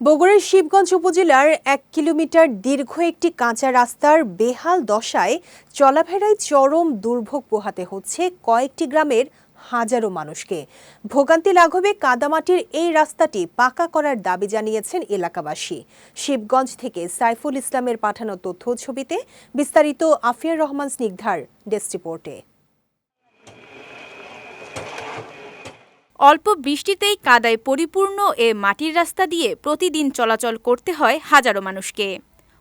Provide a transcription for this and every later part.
বগুড়ার শিবগঞ্জ উপজেলার ১ কিলোমিটার দীর্ঘ একটি কাঁচা রাস্তার বেহাল দশায় চলাফেরায় চরম দুর্ভোগ পোহাতে হচ্ছে কয়েকটি গ্রামের হাজারো মানুষকে। ভোগান্তি লাঘবে কাদামাটির এই রাস্তাটি পাকা করার দাবি জানিয়েছেন এলাকাবাসী। শিবগঞ্জ থেকে সাইফুল ইসলামের পাঠানো তথ্য ছবিতে বিস্তারিত আফিয়ার রহমান স্নিগ্ধার ডেস্ক রিপোর্টে। অল্প বৃষ্টিতেই কাদায় পরিপূর্ণ এ মাটির রাস্তা দিয়ে প্রতিদিন চলাচল করতে হয় হাজারো মানুষকে।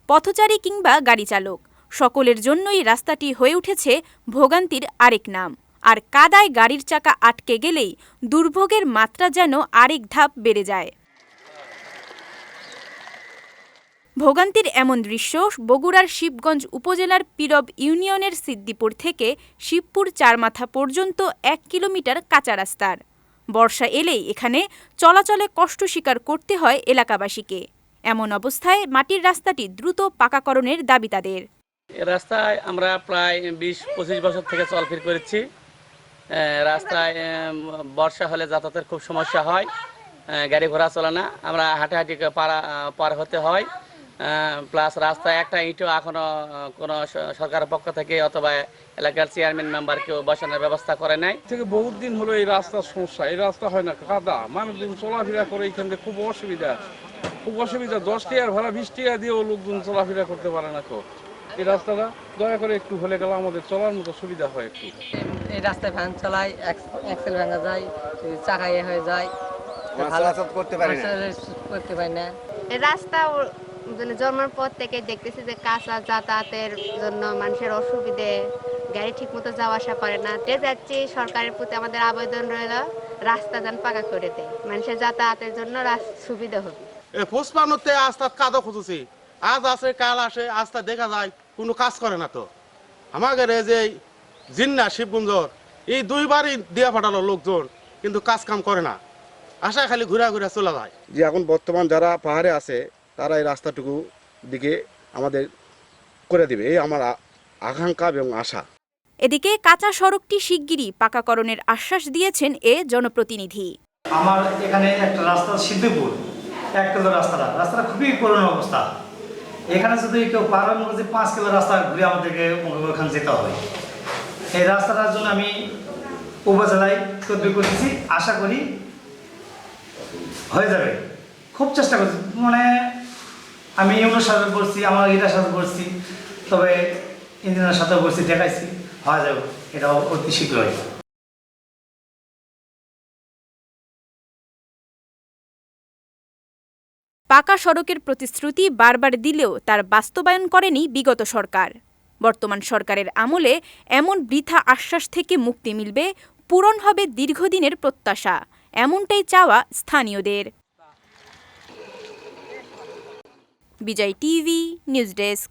পথচারী কিংবা গাড়ি চালক সকলের জন্যই রাস্তাটি হয়ে উঠেছে ভোগান্তির আরেক নাম। আর কাদায় গাড়ির চাকা আটকে গেলেই দুর্ভোগের মাত্রা যেন আরেক ধাপ বেড়ে যায়। ভোগান্তির এমন দৃশ্য বগুড়ার শিবগঞ্জ উপজেলার পীরব ইউনিয়নের সিদ্দিপুর থেকে শিবপুর চারমাথা পর্যন্ত ১ কিলোমিটার কাঁচা রাস্তার। বর্ষা এলেই এখানে চলাচলে কষ্ট স্বীকার করতে হয় এলাকাবাসীকে। এমন অবস্থায় মাটির রাস্তাটি দ্রুত পাকাকরণের দাবি তাদের। এই রাস্তায় আমরা প্রায় ২০-২৫ বছর থেকে চলাফের করেছি। রাস্তায় বর্ষা হলে যাতায়াতের খুব সমস্যা হয়, গাড়ি ঘোড়া চলে না, আমরা হাঁটাহাঁটি পার হতে হয়। প্লাস রাস্তায় একটা ইটও এখনো কোনো সরকারের পক্ষ থেকে অথবা এলাকার চেয়ারম্যান মেম্বার কেউ বসানোর ব্যবস্থা করে নাই। থেকে বহুত দিন হলো এই রাস্তার সমস্যা। এই রাস্তা হয় না, কাদা, মানুষজন চলাফেরা করে এখান থেকে খুব অসুবিধা। 10 টাকার ভাড়া 20 টাকা দিয়েও লোকজন চলাফেরা করতে পারে না। তো এই রাস্তাটা দয়া করে একটু হলে গেলে আমাদের চলার মতো সুবিধা হয়। একটু এই রাস্তায় ভ্যান চালাই, এক্সেল ভাঙা যায়, চাকা হয়ে যায়, করতে পারি না। রাস্তা জন্মের পর থেকে দেখতেছি যে কাঁচা, যাতায়াতের জন্য মানুষের অসুবিধে, গাড়ি ঠিক মতো যাওয়া আসা করে না। যাচ্ছি সরকারের প্রতি আমাদের আবেদন রইল, রাস্তা যেন পাকা করে দেয়, মানুষের যাতায়াতের জন্য সুবিধা হবে। পোস্টমানতে আস্তা কাদা খুঁজেছি, আজ আসে কাল আসে, আস্তা দেখা যায় কোনো কাজ করে না। তো আমাদের যে জিন্না শিবগঞ্জর এই 2 বারই দিয়া ফাটালো লোকজন, কিন্তু কাজ কাম করে না, আশা খালি ঘুরা ঘুরা চলে যায়। যে এখন বর্তমান যারা পাহাড়ে আছে তারা এই রাস্তাটুকু দিকে আমাদের করে দিবে, এই আমার আকাঙ্ক্ষা এবং আশা। এদিকে কাঁচা সড়কটি শিগগিরই পাকাকরণের আশ্বাস দিয়েছেন এ জনপ্রতিনিধি। আমার এখানে একটা রাস্তা সিদ্ধিপুর 1 কিলো রাস্তাটা খুবই পুরনো অবস্থা। এখানে যদি কেউ পাহাড়ের মুখে যে 5 কিলো রাস্তা ঘুরে আমাদেরকে ওখানে যেতে হবে। এই রাস্তাটার জন্য আমি উপজেলায় তদবির করতেছি, আশা করি হয়ে যাবে। খুব চেষ্টা করছি, মানে আমি ইউনোর সাথে বলছি, আমার এটার সাথে বলছি, তবে ইঞ্জিনিয়ারের সাথে বলছি, দেখাইছি, হয়ে যাবে, এটা অতি শীঘ্রই। পাকা সড়কের প্রতিশ্রুতি বারবার দিলেও তার বাস্তবায়ন করেনি বিগত সরকার। বর্তমান সরকারের আমলে এমন বৃথা আশ্বাস থেকে মুক্তি মিলবে, পূরণ হবে দীর্ঘদিনের প্রত্যাশা, এমনটাই চাওয়া স্থানীয়দের। বিজয় টিভি নিউজ ডেস্ক।